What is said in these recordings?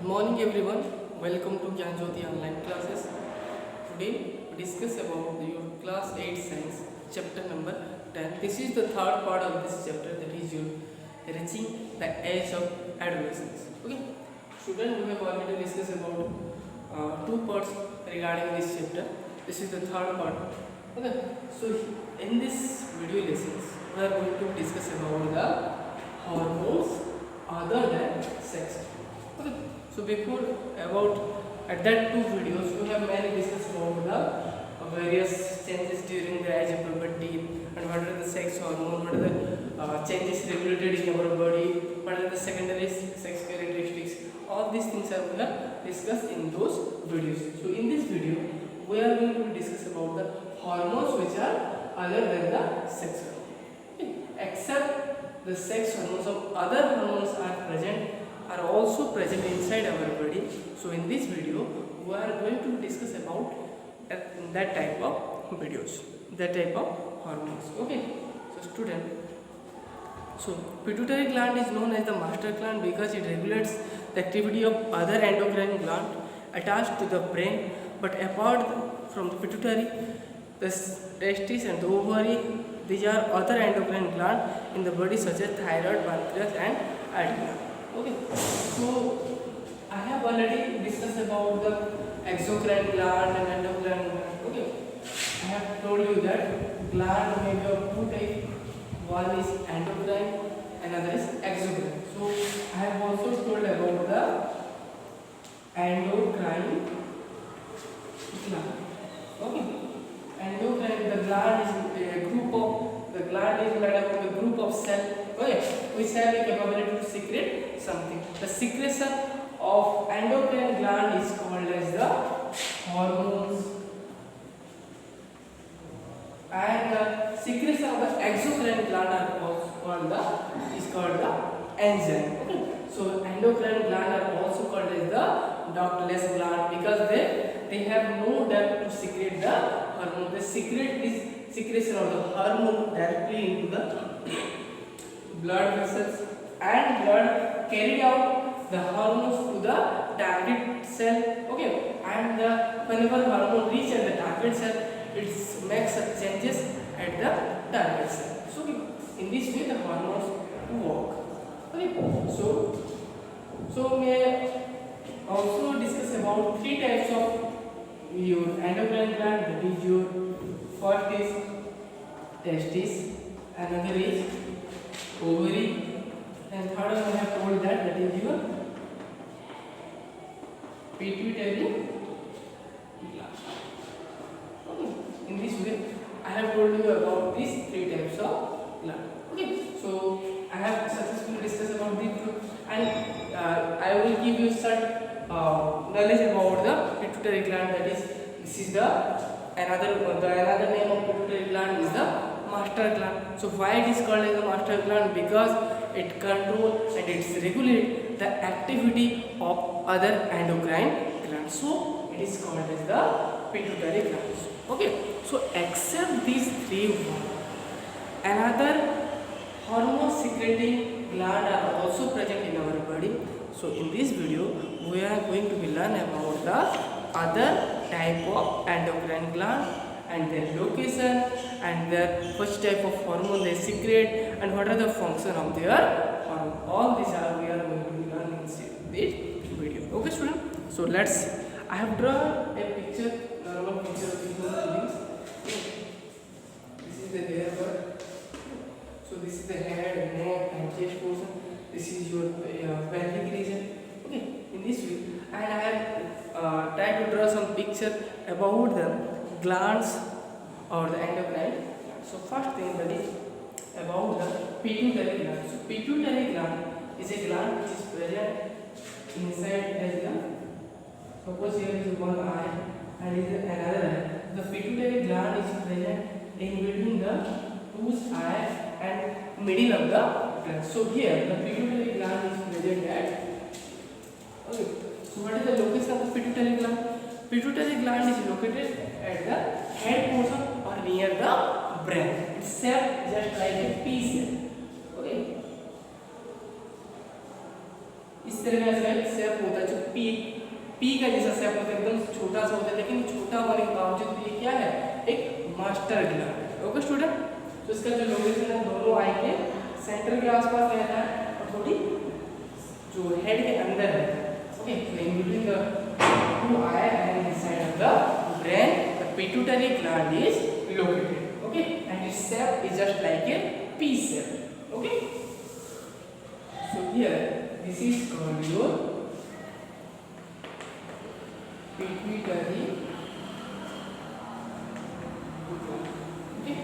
Morning everyone, welcome to Gyan Jyoti online classes. Today we discuss about your class 8 science chapter number 10. This is the third part of this chapter, that is your reaching the age of adolescence. Okay, student, we have already discussed about two parts regarding this chapter. This is the third part. Okay, so in this video lessons we are going to discuss about the hormones other than sex. Okay. So before about at that two videos we have mainly discussed about the various changes during the age of puberty and what are the sex hormone, what are the changes regulated in our body, what are the secondary sex characteristics. All these things are we have discussed in those videos. So in this video we are going to discuss about the hormones which are other than the sex hormone. Okay. Except the sex hormones, of other hormones are also present inside our body. So in this video we are going to discuss about that type of videos, that type of hormones. Okay, so student, so pituitary gland is known as the master gland because it regulates the activity of other endocrine gland attached to the brain. But apart from the pituitary, the testes and the ovary, these are other endocrine gland in the body such as thyroid, pancreas and adrenal. Okay, so I have already discussed about the exocrine gland and endocrine gland. Okay, I have told you that gland may be of two types. One is endocrine, another is exocrine. So I have also told about the endocrine gland. Okay, endocrine, the gland is a group of, the gland is made up of a group of cells. Okay, which have the capability to secrete something. The secretion of endocrine gland is called as the hormones, and the secretion of the exocrine gland are also called the enzyme. Okay, so endocrine gland are also called as the ductless gland because they have no duct to secrete the hormone. They secrete this secretion of the hormone directly into the blood vessels, and blood carried out the hormones to the target cell. Okay, and whenever hormone reach at the target cell, it makes changes at the target cell. So in this way the hormones work. Okay, so we also discuss about three types of your endocrine gland. That is your first is testis, another is ovary, and third one I have told that is your pituitary gland. Okay. In this way I have told you about these three types of gland. Okay, so I have successfully discussed about these two, and I will give you some knowledge about the pituitary gland. That is, this is the another name of pituitary gland is the master gland. So why it is called as the master gland? Because it controls and it regulates the activity of other endocrine glands. So it is called as the pituitary gland. Okay, so except these three, another hormone secreting gland are also present in our body. So in this video we are going to learn about the other type of endocrine gland and their location and their which type of hormone they secrete and what are the function of their hormone. All these are we are going to learn in this video. Okay, student. So I have drawn a picture, normal picture of the human beings. This is the hair part. So this is the head, neck, and chest portion. This is your pelvic region. Okay, in this way, and I have tried to draw some picture about the glands or the endocrine. So first thing, that is about the pituitary gland. So pituitary gland is a gland which is present inside as the, suppose here is one eye and is another eye. The pituitary gland is present in between the two eyes and middle of the gland. So here the pituitary gland is present at. Okay. So what is the location of the pituitary gland? Pituitary gland is located at the head portion or near the brain. It's shaped just like a pea shell. Okay. इस तरह का इसका shape होता है, जो P का जैसा shape होता है, एकदम छोटा सा होता है, लेकिन छोटा होने के बावजूद ये क्या है, एक मास्टर ग्लैंड है। ओके स्टूडेंट, तो इसका जो लोकेशन है दोनों आई के सेंटर के आसपास रहता है और थोड़ी जो हेड के अंदर रहता है। Okay, so in between the two eye and inside of the brain, the pituitary gland is located. Okay, and its shape is just like a pea shape. Okay, so here this is called your pituitary. Okay,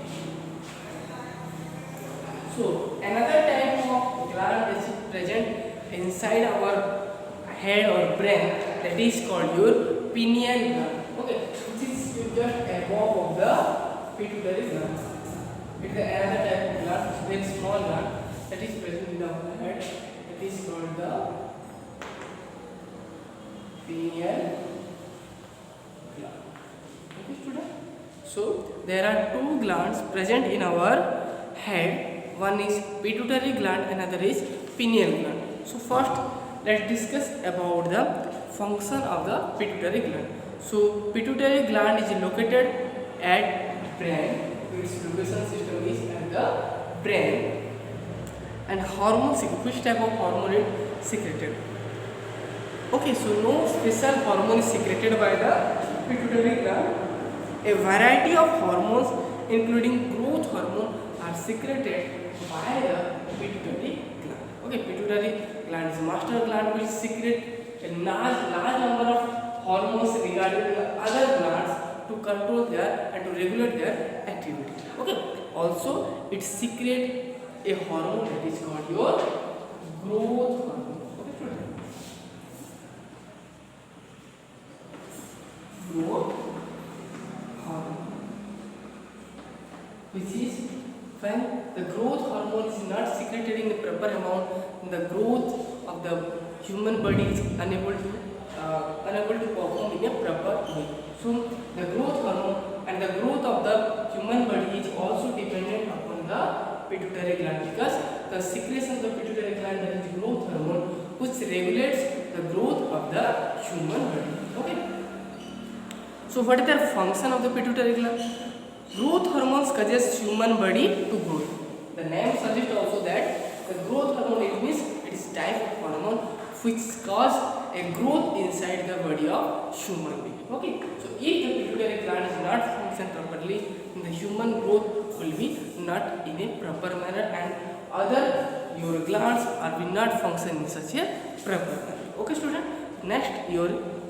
so another type of gland is present inside our head or brain, that is called your pineal gland. Okay, which is just above of the pituitary gland. It is another type of gland, very small gland that is present in our head. It is called the pineal gland. Okay, student. So there are two glands present in our head. One is pituitary gland, another is pineal gland. So first, let's discuss about the function of the pituitary gland. So pituitary gland is located at brain. Its location system is at the brain. And hormones, which type of hormone is secreted? Okay, so no special hormone is secreted by the pituitary gland. A variety of hormones, including growth hormone, are secreted by the pituitary gland. Okay, pituitary gland is master gland which secrete a large number of hormones regarding the other glands to control their and to regulate their activity. Okay, also it secrete a hormone that is called your growth hormone. Okay, student, growth hormone, which is when the growth hormone is not secreted in the proper amount, the growth of the human body is unable to perform in a proper way. So the growth hormone and the growth of the human body is also dependent upon the pituitary gland, because the secretion of the pituitary gland, that is growth hormone, which regulates the growth of the human body. Okay, so what is the function of the pituitary gland? Growth hormones causes human body to grow. The name suggests also that the growth hormone, it means it is type of hormone which cause a growth inside the body of human being. Okay, so if the pituitary gland is not function properly, then the human growth will be not in a proper manner, and other your glands are will not function in such a proper manner. Okay, student. Next,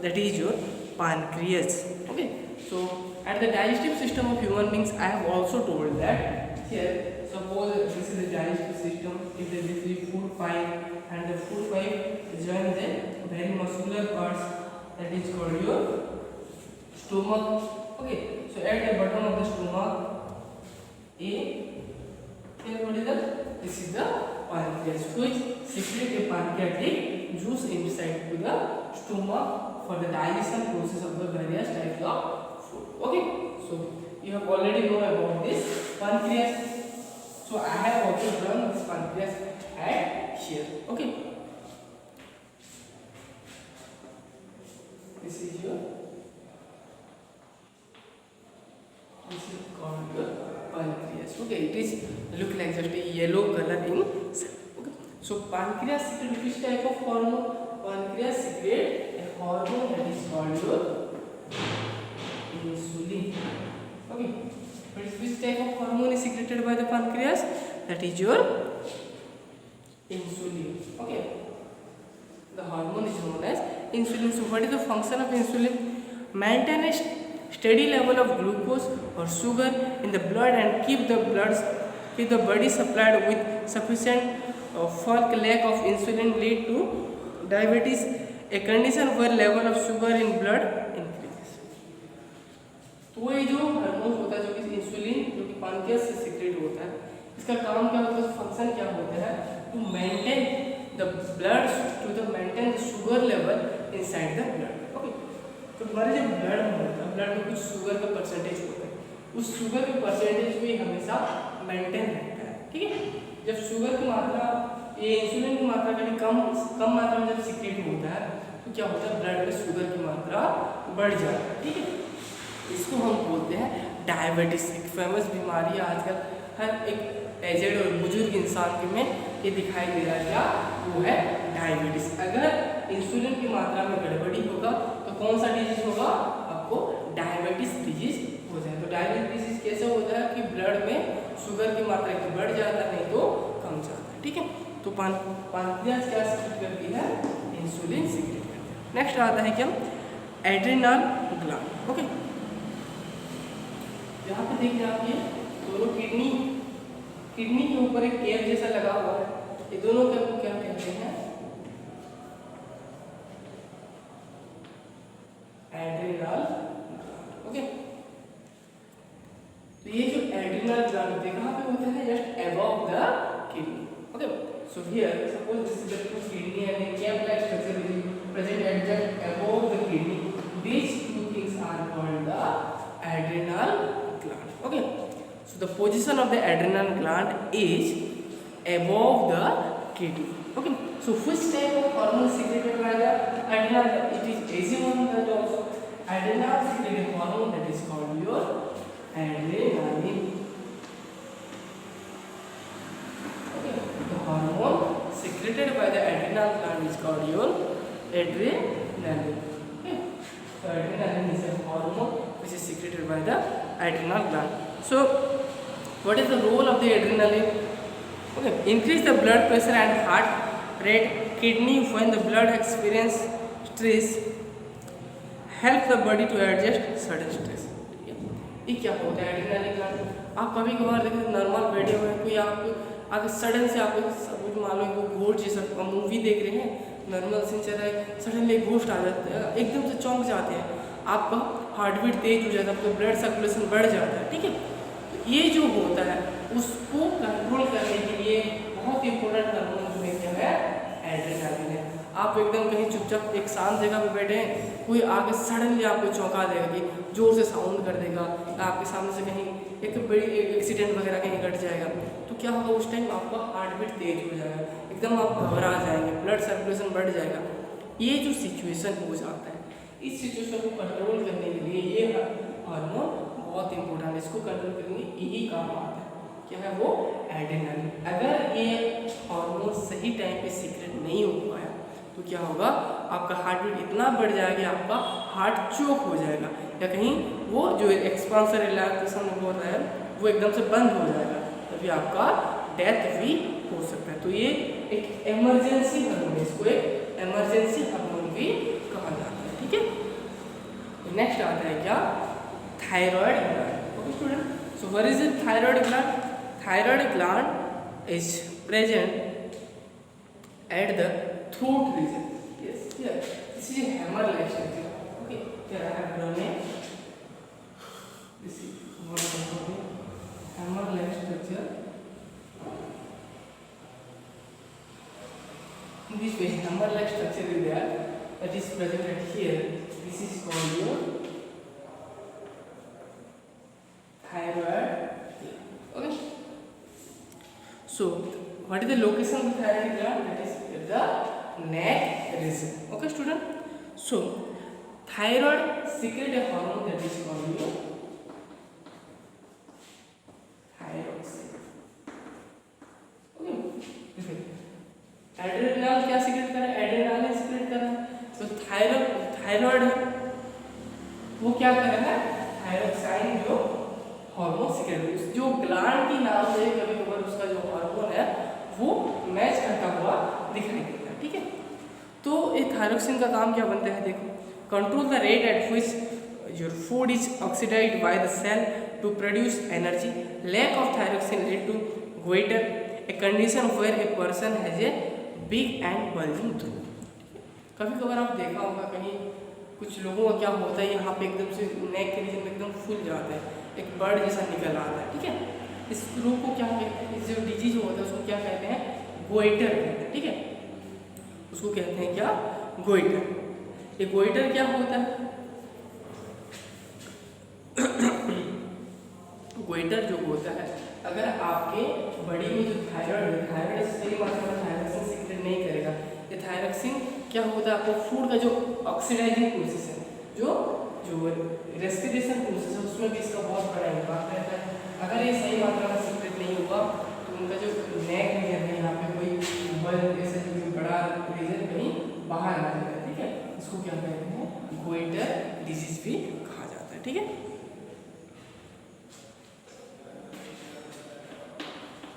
that is your pancreas. Okay, so at the digestive system of human beings, I have also told that here, suppose this is the digestive system. If there is the food pipe and the food pipe join the very muscular parts, that is called your stomach. Okay, so at the bottom of the stomach, here what is that? This is the pancreas, which secrete a pancreatic juice inside to the stomach for the digestion process of the various types of food. Okay, so you have already know about this pancreas. So I have also drawn this pancreas at here. Okay, this is called the pancreas. Okay, it is look like just a yellow color in. Okay, so pancreas secrete which type of hormone? Pancreas secrete a hormone that is called your insulin. Okay, but which type of hormone is secreted by the pancreas? That is your insulin. Okay, the hormone is known as insulin. So what is the function of insulin? Maintain a steady level of glucose or sugar in the blood and keep the body supplied with sufficient bulk. Lack of insulin lead to diabetes, a condition where level of sugar in blood increases. तो ये जो hormone होता है, जो कि insulin, जो कि pancreas से सीक्रेट होता है, इसका काम क्या होता है, फंक्शन क्या होता है? To maintain the blood, to the maintain sugar level inside the blood. Okay, तो हमारे जब ब्लड में होता है, ब्लड में कुछ शुगर का परसेंटेज होता है, उस शुगर के परसेंटेज भी हमेशा मेंटेन रहता है. ठीक है, जब शुगर की मात्रा ये इंसुलिन की मात्रा कभी कम कम मात्रा में जब सीक्रेट होता है तो क्या होता है, ब्लड में शुगर की मात्रा बढ़ जाती है, ठीक है। इसको हम बोलते हैं डायबिटीज। एक फेमस बीमारी है आजकल हर एक एजेड और बुजुर्ग इंसान के में ये दिखाई दे रहा है, क्या वो है डायबिटीज। अगर इंसुलिन की मात्रा में गड़बड़ी होगा तो कौन सा डिजीज होगा, आपको डायबिटीज डिजीज हो जाए। तो डायबिटीज डिजीज कैसे होता है कि ब्लड में शुगर की मात्रा की बढ़ जाता है, नहीं तो कम जाता है, ठीक है। तो पानक्रियाज क्या सीक्रेट करती है, इंसुलिन सीक्रेट करती है। नेक्स्ट आता है क्या, एड्रिनल ग्लैंड। ओके, यहाँ पे देखिए आप ये दोनों किडनी के ऊपर एक कैप जैसा लगा हुआ है, ये दोनों कैप को क्या कहते हैं, एड्रिनल। ओके, तो ये जो एड्रिनल ग्लैंड होते हैं कहाँ पे होते हैं, just above the kidney. Okay, so here suppose this is the kidney and a cap-like structure is present at just above the kidney. These two things are called the adrenal gland. Okay, so the position of the adrenal gland is above the kidney. Okay, so which type of hormone secreted by the adrenal? It is easy one that also adrenal secreted hormone that is called your adrenaline. Okay, the hormone secreted by the adrenal gland is called your adrenaline. Okay, so adrenaline is a hormone which is secreted by the adrenal gland. So what is the role of the adrenaline? Okay, increase the blood pressure and heart rate. Kidney when the blood experience stress help the body to adjust sudden stress. ये क्या होता है adrenaline gland? आप कभी कभार देखते normal बैठे हुए हैं, कोई आप अगर सडन से आपको सब मालूम है वो घोस्ट जैसा मूवी देख रहे हैं, नॉर्मल सीन चल रहा है, सडनली घोस्ट आ जाता है, एकदम से चौंक जाते हैं, आपका हार्ट बीट तेज हो जाता है, आपका ब्लड सर्कुलेशन बढ़ जाता है, ठीक है। तो ये जो होता है उसको कंट्रोल करने के लिए बहुत इंपॉर्टेंट हार्मोन जो है क्या है, एड्रेनालिन है। आप एकदम कहीं चुपचाप एक शांत जगह पे बैठे हैं, कोई आके सडनली आपको चौंका देगा कि जोर से साउंड कर देगा, आपके सामने से कहीं एक बड़ी एक्सीडेंट वगैरह कहीं घट जाएगा, तो क्या होगा उस टाइम आपका हार्ट बीट तेज हो जाएगा, एकदम आप घबरा जाएंगे, ब्लड सर्कुलेशन बढ़ जाएगा। ये जो सिचुएशन हो जाता है, इस सिचुएशन को कंट्रोल करने के लिए ये हार्मोन बहुत इंपॉर्टेंट है, इसको कंट्रोल करने यही काम आता है, क्या है वो एड्रेनालिन। अगर ये हार्मोन सही टाइम पे सीक्रेट नहीं हो पाया तो क्या होगा, आपका हार्ट बीट इतना बढ़ जाएगा कि आपका हार्ट चोक हो जाएगा, या कहीं वो जो एक्सपांसर रिलैक्सेशन हो रहा है वो एकदम से बंद हो जाएगा, तभी आपका डेथ भी हो सकता है। तो ये एक इमरजेंसी हार्मोन है, इसको एक इमरजेंसी हार्मोन भी कहा जाता है, ठीक है। नेक्स्ट आता है क्या, thyroid gland. Okay student, so what is it thyroid gland? Thyroid gland is present at the throat region. Yes, here. This is a hammer-like structure. Okay, here I have drawn a. This is what I have drawn a hammer-like structure. In this way, hammer-like structure is there that is presented here. This is called your thyroid. Okay. So, what is the location of the thyroid gland? That is the neck region. Okay student, so thyroid secrete a hormone that is called your thyroxine. Okay, adrenal क्या secret कर रहा है, adrenaline secret कर रहा है, तो thyroid है वो क्या कर रहा है, थायरोक्साइन जो हार्मोन सीक्रेट, जो ग्लैंड की नाम से कभी कभार उसका जो हार्मोन है वो मैच करता हुआ दिखाई देता है, ठीक है। तो ये थायरोक्सिन का काम क्या बनता है, देखो, control the rate at which your food is oxidized by the cell to produce energy. Lack of thyroxine lead to goitre, a condition where a person has a big and bulging throat. कभी कभार आप देखा होगा कहीं कुछ लोगों का क्या होता है, यहाँ पे एकदम से नेक के रीजन में एकदम फूल जाता है, एक बर्ड जैसा निकल आता है, ठीक है। इस रोग को क्या कहते हैं, इस जो डिजीज होता है उसको क्या कहते हैं, गोइटर कहते हैं, ठीक है, उसको कहते हैं क्या, गोइटर। ये गोइटर क्या होता है, गोइटर जो होता है अगर आपके बॉडी में जो थायराइड है, थायराइड सही मात्रा में थायरॉक्सिन सीक्रेट नहीं करेगा। ये थायरॉक्सिन क्या होता है, आपको फूड का जो ऑक्सीडाइजिंग प्रोसेस है, जो रेस्पिरेशन प्रोसेस है, उसमें भी इसका बहुत बड़ा इम्पैक्ट रहता है। अगर ये सही मात्रा में सीक्रेट नहीं हुआ तो उनका जो नेक रीजन है, यहाँ पे कोई बल ऐसे बड़ा रीजन कहीं बाहर आ जाता है, ठीक है। इसको क्या कहते हैं, गोइटर डिजीज भी कहा जाता है, ठीक है।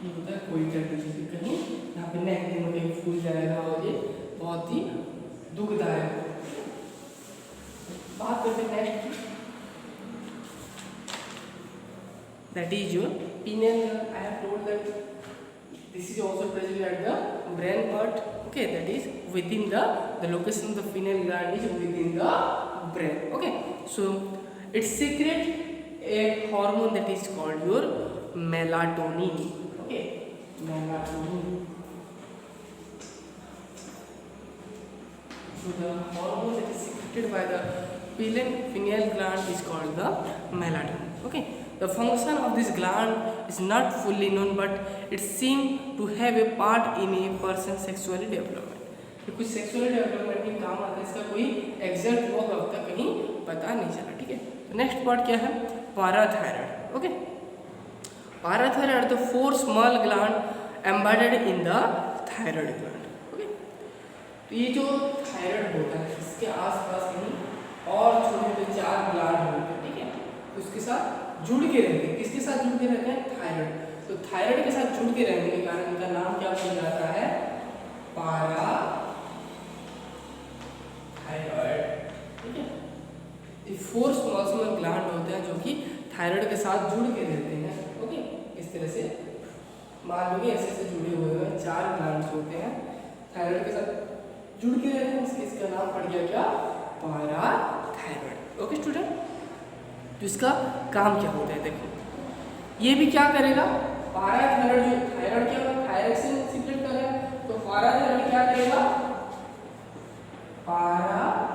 ये होता है गोइटर डिजीज, कहीं यहाँ पे नेक में कहीं फूल जाएगा और ये बहुत ही दुखदायक। बात करते हैं नेक्स्ट की, that is your pineal gland. I have told that this is also present at the brain part, okay, that is within the location of the pineal gland is within the brain, okay. So it secrete a hormone that is called your melatonin, okay, melatonin. So the hormone that is secreted by the pineal gland is called the melatonin, okay. The function of this gland is not fully known, but it seems to have a part in a person's sexually development. ये कुछ sexual development में काम आता है, इसका कोई exact work अब तक कहीं पता नहीं चला, ठीक है। नेक्स्ट पार्ट क्या है, parathyroid, okay. Parathyroid the 4 small gland embedded in the thyroid gland, okay. तो ये जो थायराइड होता है, इसके आसपास कहीं और छोटे-छोटे 4 ग्लैंड होते हैं, ठीक है। उसके साथ जुड़ के रहते हैं, किसके साथ जुड़ के रहते हैं, थायराइड। तो थायराइड के साथ जुड़ के रहने के कारण इनका नाम क्या बन जाता है, पाराथायराइड, ठीक है। ये 4 स्मॉल ग्लैंड होते हैं जो कि थायराइड के साथ जुड़ के रहते हैं, ओके। इस तरह से मान लो ऐसे ऐसे जुड़े हुए हैं, 4 ग्लैंड्स होते हैं, थायराइड के साथ जुड़ के रहते हैं, इसका नाम पड़ गया क्या, पाराथायराइड, ओके स्टूडेंट। तो इसका काम क्या होता है, देखो ये भी क्या करेगा, पाराथायराइड जो थायराइड क्या होगा, थायरॉक्सिन सीक्रेट कर रहा है, तो पाराथायराइड क्या करेगा, पाराथायरॉक्सिन,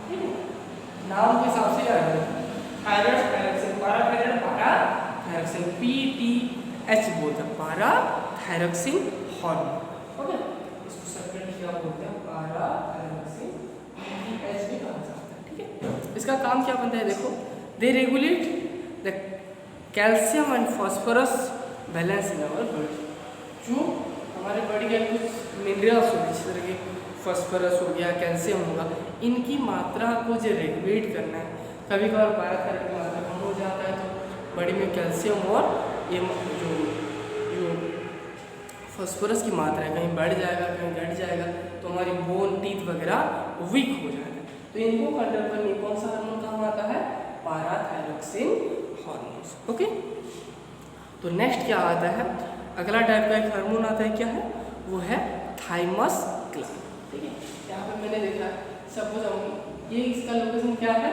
ठीक है, नाम के हिसाब से याद रखना, थायराइड थायरॉक्सिन, पाराथायराइड पाराथायरॉक्सिन, PTH बोलते हैं, पाराथायरॉक्सिन हार्मोन, ओके। इसको सेपरेट क्या बोलते हैं, पाराथायरॉक्सिन PTH भी कहा जाता है, ठीक है। इसका काम क्या बनता है, देखो they regulate the calcium and phosphorus balance in our body. जो हमारे बॉडी के कुछ मिनरल्स होते हैं, जिस तरह के फास्फोरस हो गया, कैल्शियम होगा, इनकी मात्रा को जो रेगुलेट करना है। कभी कभार पाराथायराइड की मात्रा कम हो जाता है तो बॉडी में कैल्शियम और ये जो फास्फोरस की मात्रा है कहीं बढ़ जाएगा, कहीं घट जाएगा, तो हमारी बोन टीथ वगैरह वीक हो जाएगा। तो इनको कंट्रोल करने कौन सा हार्मोन काम आता है, पाराथायरॉक्सिन हार्मोन, ओके। तो नेक्स्ट क्या आता है, अगला टाइप का एक हार्मोन आता है, क्या है वो है थाइमस ग्लैंड, ठीक है। यहाँ पे मैंने देखा सपोज ये इसका लोकेशन क्या है,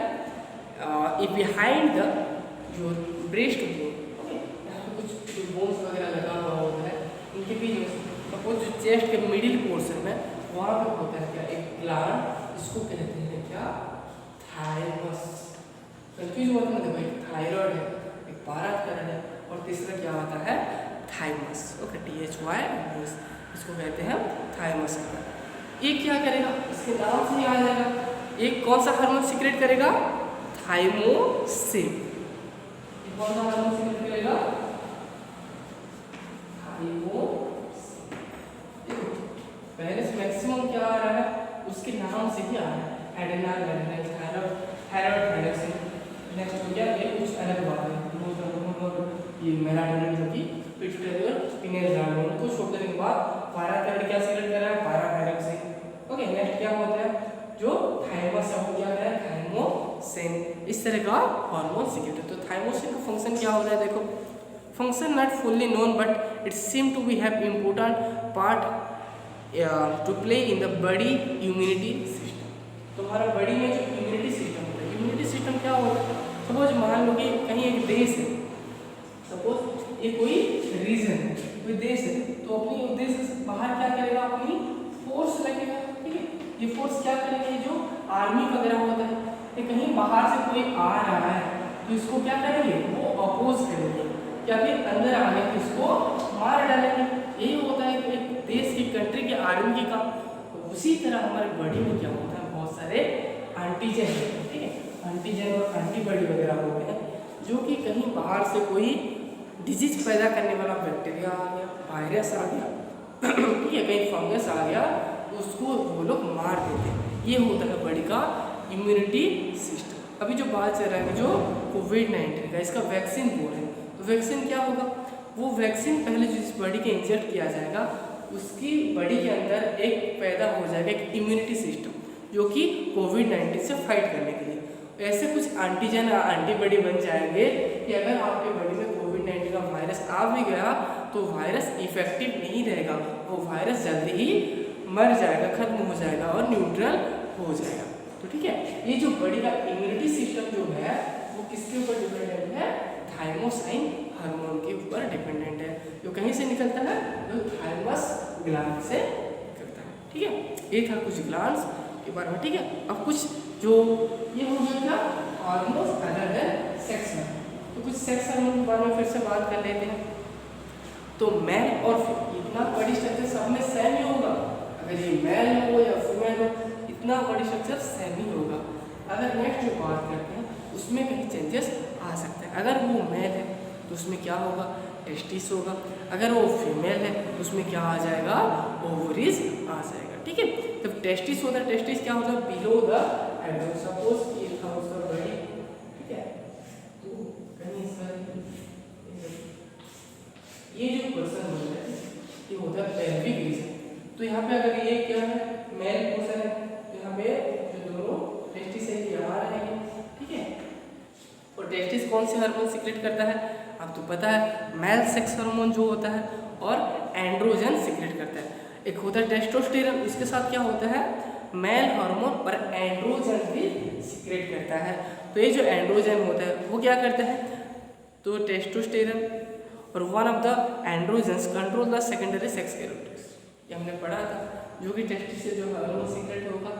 बिहाइंड द जो ब्रेस्ट बोन, ओके। यहाँ पे कुछ बोन्स वगैरह लगा हुआ होता है, इनके बीच में सपोज जो चेस्ट के मिडिल पोर्शन में वहाँ पे होता है क्या, एक ग्लैंड, इसको कहते हैं क्या, थाइमस। कंफ्यूज मत होना, देखो एक थायराइड है, एक पाराथायराइड है, और तीसरा क्या आता है, थाइमस, ओके, THY, इसको कहते हैं थाइमस। ये क्या करेगा, इसके नाम से ही आ जाएगा, एक कौन सा हार्मोन सीक्रेट करेगा, थाइमोसिन। कौन सा हार्मोन सीक्रेट करेगा, थाइमोसिन। पहले से मैक्सिमम क्या आ रहा है, उसके नाम से ही आ रहा है, एडेनाल ग्लैंड, थायराइड थायरॉक्सिन। नेक्स्ट हो गया ये कुछ अलग बात है, ये मेलाटोनिन जो कि पिट्यूटरी और पिनियल ग्लैंड में, उनको छोड़ देने के बाद पाराथायराइड क्या सीक्रेट कर रहा है, पाराथायरॉक्सिन, ओके। नेक्स्ट क्या होता है, जो थाइमस है वो क्या है, थाइमोसिन। इस तरह का हार्मोन सीक्रेट है। तो थाइमोसिन का फंक्शन क्या होता है, देखो function not fully known but it seem to be have important part to play in the body immunity system. तो हमारा बॉडी में जो इम्यूनिटी सिस्टम होता है, इम्यूनिटी सिस्टम क्या होता है, सपोज मान लो कि कहीं एक देश है, सपोज ये कोई रीजन है, कोई देश है, तो अपनी उद्देश्य से बाहर क्या करेगा, अपनी फोर्स लगेगा, ठीक है। ये फोर्स क्या करेगा, जो आर्मी वगैरह होता है, ये कहीं बाहर से कोई आ रहा है तो इसको क्या करेंगे, वो अपोज करेंगे, या फिर अंदर आने तो इसको मार डालेंगे। यही होता है एक देश की कंट्री के आर्मी की काम। तो उसी तरह हमारे बॉडी में क्या होता है, बहुत सारे एंटीजन है, ठीक है, एंटीजन और एंटीबॉडी वगैरह होते हैं, जो कि कहीं बाहर से कोई डिजीज पैदा करने वाला बैक्टीरिया आ गया, वायरस आ गया, ठीक है, कहीं फंगस आ गया, तो उसको वो लोग मार देते हैं। ये होता है बॉडी का इम्यूनिटी सिस्टम। अभी जो बात चल रहा है जो कोविड-19 का, इसका वैक्सीन बोल रहे हैं, तो वैक्सीन क्या होगा, वो वैक्सीन पहले जो इस बॉडी के इंजेक्ट किया जाएगा, उसकी बॉडी के अंदर एक पैदा हो जाएगा एक इम्यूनिटी सिस्टम, जो कि कोविड-19 से फाइट करने के लिए ऐसे कुछ एंटीजन एंटीबॉडी बन जाएंगे कि अगर आपके बॉडी में कोविड-19 का वायरस आ भी गया तो वायरस इफेक्टिव नहीं रहेगा, वो वायरस जल्दी ही मर जाएगा, खत्म हो जाएगा और न्यूट्रल हो जाएगा। तो ठीक है, ये जो बॉडी का इम्यूनिटी सिस्टम जो है वो किसके ऊपर डिपेंडेंट है, थाइमोसाइन हार्मोन के ऊपर डिपेंडेंट है, जो कहीं से निकलता है, जो थाइमस ग्लैंड से निकलता है। ठीक है, ये था कुछ ग्लैंड्स के बारे में। ठीक है, अब कुछ जो ये हो गया क्या, हार्मोन्स अदर देन सेक्स में, तो कुछ सेक्स हार्मोन के बारे में फिर से बात कर लेते हैं। तो मेल और इतना बॉडी स्ट्रक्चर सब में सेम ही होगा, अगर ये मेल हो या फीमेल हो, इतना बॉडी स्ट्रक्चर सेम ही होगा। अगर नेक्स्ट जो बात करते हैं उसमें कहीं चेंजेस आ सकते हैं। अगर वो मेल है तो उसमें क्या होगा, टेस्टिस होगा, अगर वो फीमेल है तो उसमें क्या आ जाएगा, ओवरीज आ जाएगा। ठीक है, जब टेस्टिस होता है, टेस्टिस क्या होता है, बिलो द एब्डोमेन, सपोज ये था उसका बॉडी, ठीक है, तो कहीं ये जो पर्सन होता है ये होता है पेल्विक रीजन। तो यहाँ पे अगर ये क्या है, मेल पर्सन है, तो यहाँ पे जो दोनों टेस्टिस है ये आ रहे हैं। ठीक है, और टेस्टिस कौन से हार्मोन सीक्रेट करता है, आपको तो पता है, मेल सेक्स हार्मोन जो होता है और एंड्रोजन सीक्रेट करता है। एक होता है टेस्टोस्टेरोन, उसके साथ क्या होता है, मेल हार्मोन और एंड्रोजन भी सीक्रेट करता है। तो ये जो एंड्रोजन होता है वो क्या करता है, तो टेस्टोस्टेरोन और one of the androgens control the secondary sex characters, ये हमने पढ़ा था, जो कि टेस्टिस से जो हार्मोन सीक्रेट होगा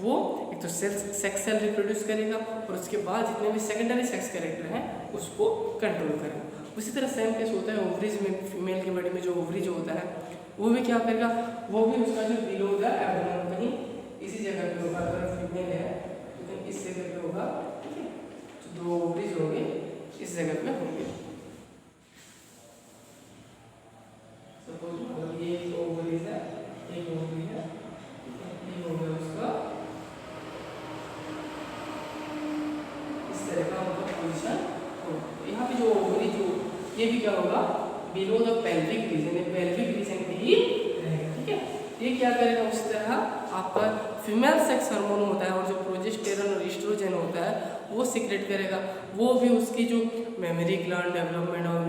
वो एक तो सेक्स सेल रिप्रोड्यूस करेगा और उसके बाद जितने भी सेकेंडरी सेक्स कैरेक्टर हैं उसको कंट्रोल करेगा। उसी तरह सेम केस होता है ओवरीज में, फीमेल के बॉडी में जो ओवरी जो होता है वो भी क्या करेगा, वो भी उसका जो बिलो द एब्डोमेन कहीं इसी जगह पे होगा, अगर फीमेल है तो कहीं इस जगह पे होगा। ठीक है, तो दो ओवरीज होंगे इस जगह पे होंगे, सपोज ये एक ओवरीज है, एक ओवरी है, ये हो गया उसका इस तरह का उनका पोजीशन हो। यहाँ पे जो ओवरी जो ये भी क्या होगा, बिलो द पेल्विक रीजन है, पेल्विक रीजन पे ही रहेगा। ठीक है, ये क्या करेगा, उस तरह आपका फीमेल सेक्स हार्मोन होता है और जो प्रोजेस्टेरोन और एस्ट्रोजन होता है वो सीक्रेट करेगा, वो भी उसकी जो मेमोरी ग्लैंड डेवलपमेंट और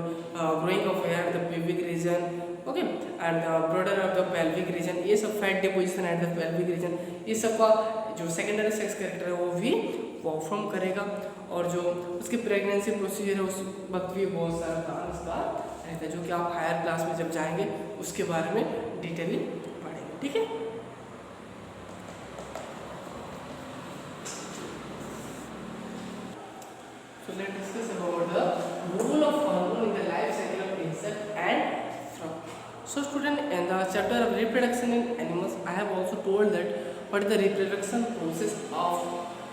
growing of hair the pelvic region, okay, and the broader of the pelvic region, ये सब fat deposition at the pelvic region, ये सब का जो सेकेंडरी सेक्स कैरेक्टर है वो भी परफॉर्म करेगा। और जो उसकी प्रेगनेंसी प्रोसीजर है उस वक्त भी बहुत सारा काम इसका रहता है, जो कि आप हायर क्लास में जब जाएंगे उसके बारे में डिटेली पढ़ेंगे। ठीक है, so let's discuss about the role of hormone in the life cycle of insect and frog. So student, in the chapter of reproduction in animals I have also told that what is the reproduction process of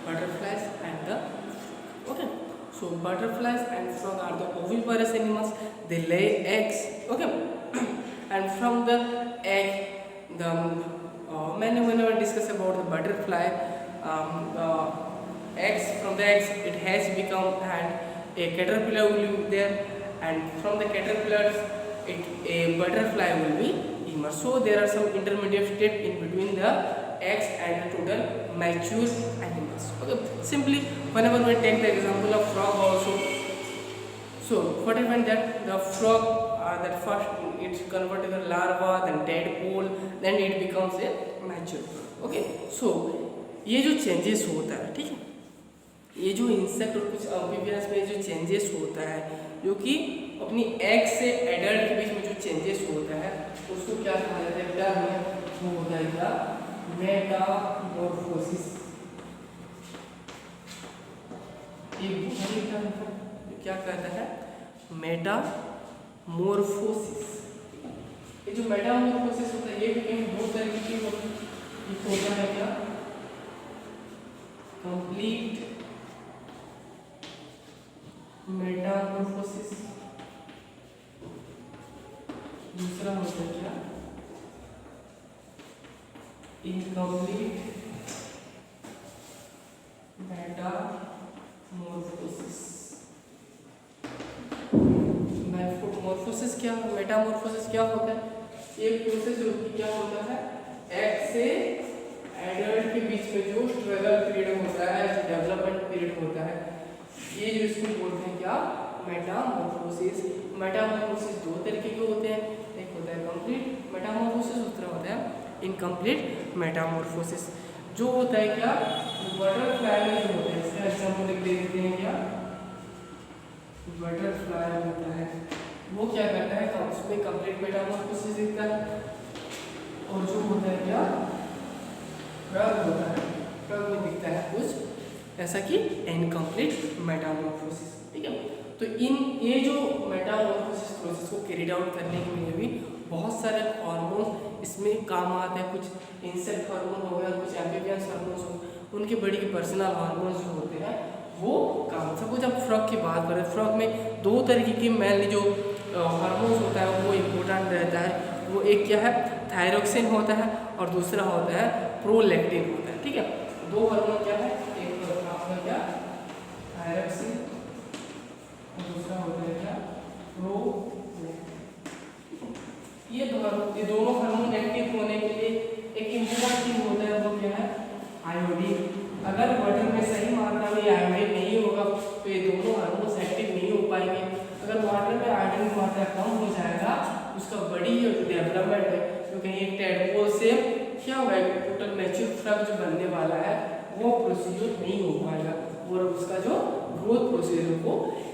butterflies and the frog. Okay, so butterflies and frog are the oviparous animals, they lay eggs, okay, and from the egg the whenever discuss about the butterfly, eggs, from the eggs it has become and a caterpillar will be there, and from the caterpillars a butterfly will be emerge. So there are some intermediate steps in between the eggs and the total mature animals. Okay, simply whenever we take the example of frog also, so what happened that the frog that first it's converted to larva, then tadpole, then it becomes a mature. Okay, so ये जो changes होता है, ठीक है, ये जो insect और कुछ एम्फीबियंस में जो चेंजेस होता है, जो कि अपनी एग से एडल्ट के बीच में जो चेंजेस होता है उसको क्या कहा जाता है, क्या है वो होता है क्या, मेटामॉर्फोसिस। क्या कहता है, मेटामॉर्फोसिस। ये जो मेटामॉर्फोसिस होता है ये भी कहीं दो तरीके की होता है, क्या कंप्लीट मेटामॉर्फोसिस, दूसरा होता है क्या इनकम्प्लीट मेटामॉर्फोसिस। मेटामॉर्फोसिस क्या होता है, एक प्रोसेस जो कि क्या होता है, एक्स से एडल्ट के बीच में जो स्ट्रगल पीरियड होता है, डेवलपमेंट पीरियड होता है, ये जो इसको बोलते हैं क्या, मेटामॉर्फोसिस। मेटामॉर्फोसिस दो तरीके के होते हैं, एक होता है कंप्लीट मेटामॉर्फोसिस, दूसरा होता है इनकम्प्लीट मेटामॉर्फोसिस। जो होता है क्या, बटरफ्लाई में जो होता है, इसका एग्जांपल लिख देते हैं, क्या बटरफ्लाई होता है, वो क्या करता है, उसमें कंप्लीट मेटामॉर्फोसिस दिखता है। और जो होता है क्या फ्रॉग होता है, फ्रॉग में दिखता है कुछ ऐसा कि इनकम्प्लीट मेटामॉर्फोसिस। ठीक है, तो ये जो मेटामॉर्फोसिस प्रोसेस को कैरिड आउट करने के लिए भी बहुत सारे हार्मोन इसमें काम आते हैं। कुछ इंसेक्ट हार्मोन हो गया, कुछ एम्फीबियंस हार्मोन्स हो, उनके बॉडी के पर्सनल हार्मोन्स जो होते हैं वो काम। सपोज आप फ्रॉग की बात करें, फ्रॉग में दो तरीके की मेनली जो हार्मोन्स होता है वो इम्पोर्टेंट रहता है। वो एक क्या है, थायरोक्सिन होता है, और दूसरा होता है प्रोलैक्टिन होता है। ठीक है, दो हार्मोन क्या है, एक आपका क्या थायरोक्सिन और दूसरा होता है क्या प्रोलैक्टिन। ये दोनों हार्मोन एक्टिव होने के लिए एक इम्पोर्टेंट चीज होता है, वो क्या है आयोडीन। अगर बॉडी में सही मात्रा में आयोडीन नहीं होगा तो ये दोनों हार्मोन्स एक्टिव नहीं हो पाएंगे। अगर वाटर में आयोडीन की मात्रा कम हो जाएगा, उसका बड़ी जो डेवलपमेंट है, तो कहीं एक टेडपोल से क्या होगा, टोटल मैच्योर फ्रॉग जो बनने वाला है वो प्रोसीजर नहीं हो पाएगा, और उसका जो ग्रोथ प्रोसीजर को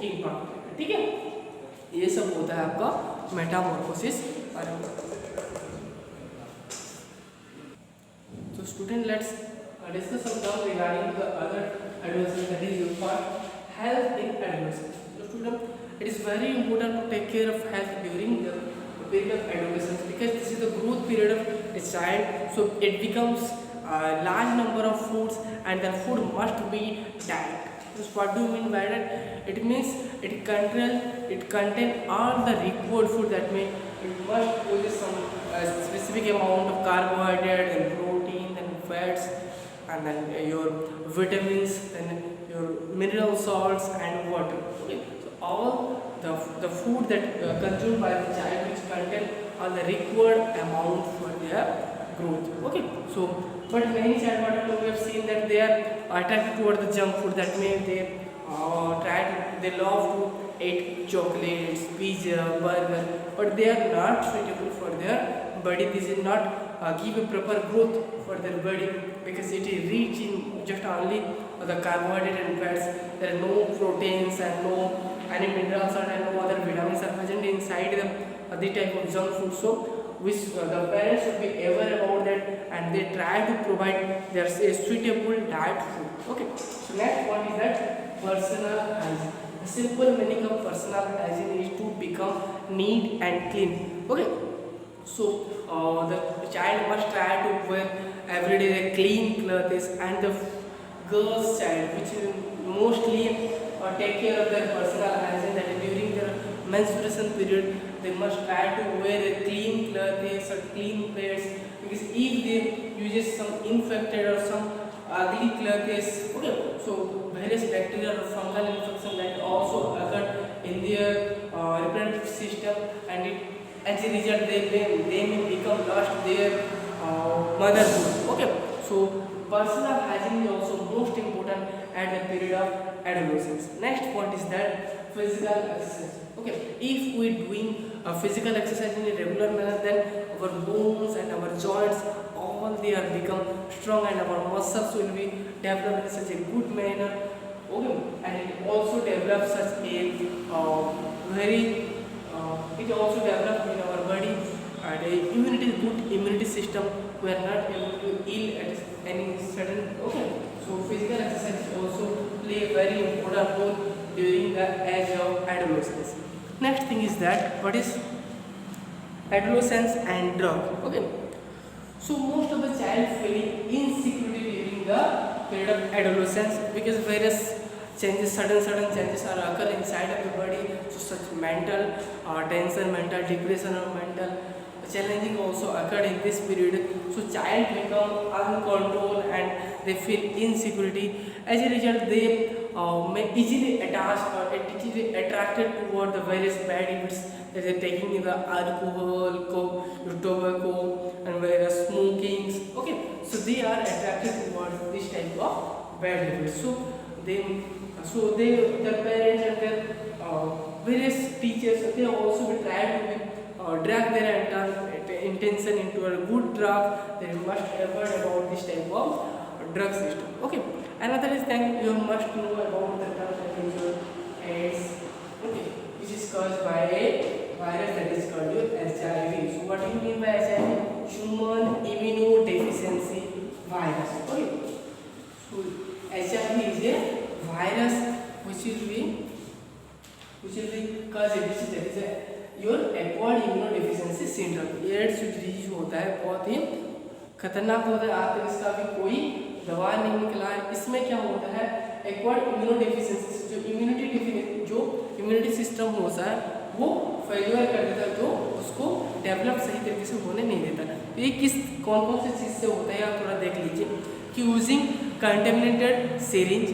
इम्पैक्ट करेगा। ठीक है, ये सब होता है आपका Metamorphosis. So student, let's discuss some terms regarding the other adolescence, that is your part health in adolescence. So student, it is very important to take care of health during the period of adolescence, because this is the growth period of a child. So it becomes a large number of foods and the food must be diet. So what do you mean by that? It means it contain all the required food, that means it must possess some specific amount of carbohydrate and protein and fats, and then your vitamins, then your mineral salts and water. Okay, so all the food that consumed by the child which contain all the required amount for their growth. Okay, so but many child what we have seen that they are attracted toward the junk food, that means they love to eat chocolates, pizza, burger, but they are not suitable for their body. This is not give a proper growth for their body, because it is rich in just only the carbohydrate and fats. There are no proteins and no any minerals and no other vitamins are present inside the type of junk food. So which the parents should be aware about that, and they try to provide their a suitable diet food. Okay, so next one is that personal hygiene. The simple meaning of personal hygiene is to become neat and clean. Okay, so the child must try to wear every day the clean clothes, and the girls child which is mostly take care of their personal hygiene, that is during their menstruation period they must try to wear a clean clothes or clean clothes, because if they uses some infected or some ugly clothes, okay, so various bacterial or fungal infection that also occur in their reproductive system, and it, as a result they may become lost their motherhood. Okay, so personal hygiene is also most important at the period of adolescence. Next point is that physical exercise. Okay, if we doing physical exercise in a regular manner, then our bones and our joints all they are become strong, and our muscles will be developed in such a good manner. Okay, and it also develops such a very it also develops in our body had a good immunity system, we are not able to ill at any sudden. Okay, so physical exercise also play a very important role during the age of adolescence. Next thing is that what is adolescence and drug. Okay, so most of the child feeling insecurity during the period of adolescence because various changes, sudden changes are occur inside of the body. So such mental tension, mental depression, or mental challenging also occurred in this period. So child become uncontrolled and they feel insecurity. As a result, they may easily attached or easily attracted toward the various bad habits that they're taking, the alcohol, tobacco, and various smokings. Okay, so they are attracted towards this type of bad habits. So their parents and their various teachers, they also will try to drag their intention into a good drug. They must avoid about this type of drug system. Okay, another is thing you must know about the drug that is AIDS. Okay, which is caused by a virus that is called HIV. So what do you mean by HIV? Human immunodeficiency virus. Okay, so HIV is a virus which will be caused your acquired immunodeficiency syndrome. AIDS जो disease होता है बहुत ही खतरनाक होता है, आज तक इसका भी कोई दवा नहीं निकला है। इसमें क्या होता है, एक्वायर्ड इम्यूनोडेफिशिएंसी, जो इम्यूनिटी सिस्टम होता है वो फेलियर कर देता है, जो उसको डेवलप सही तरीके से होने नहीं देता। तो ये कौन कौन सी चीज़ से होता है आप थोड़ा देख लीजिए कि यूजिंग कंटेमिनेटेड सिरिंज,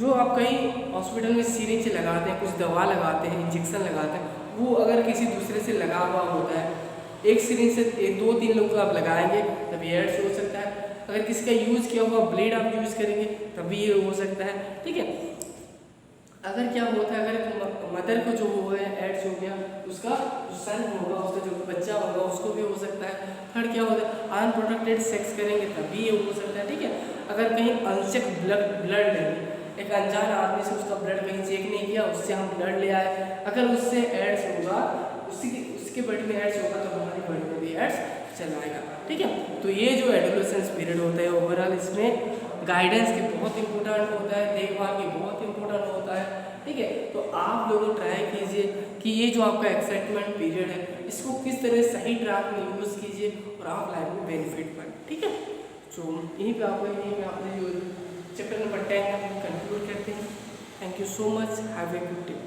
जो आप कहीं हॉस्पिटल में सिरिंज लगाते हैं, कुछ दवा लगाते हैं, इंजेक्शन लगाते हैं, वो अगर किसी दूसरे से लगा हुआ होता है, एक सिरिंज से 2-3 लोग को आप लगाएंगे तब ये एड्स हो सकता है। अगर किसी का यूज़ किया हुआ ब्लेड आप यूज़ करेंगे तब भी ये हो सकता है। ठीक है, अगर क्या होता है, अगर मदर को जो हो गया एड्स हो गया, उसका जो सन होगा, उसका जो बच्चा होगा उसको भी हो सकता है। थर्ड क्या होता है, अनप्रोटेक्टेड सेक्स करेंगे तब भी ये हो सकता है। ठीक है, अगर कहीं अनचेक ब्लड लेंगे, एक अनजान आदमी से उसका ब्लड कहीं चेक नहीं किया, उससे हम ब्लड ले आए, अगर उससे एड्स होगा, उसके बॉडी में एड्स होगा तो हमारी बॉडी में भी एड्स चल आएगा। ठीक है, तो ये जो एडोलेसेंस पीरियड होता है ओवरऑल इसमें गाइडेंस की बहुत इंपॉर्टेंट होता है, देखभाल की बहुत इंपॉर्टेंट होता है। ठीक है, तो आप लोग ट्राई कीजिए कि ये जो आपका एक्साइटमेंट पीरियड है इसको किस तरह सही ट्रैक में यूज़ कीजिए और आप लाइफ में बेनिफिट पाएँ। ठीक है, तो यहीं पे आपने जो चैप्टर नंबर 10 कंक्लूड करते हैं। Thank you so much, have a good day.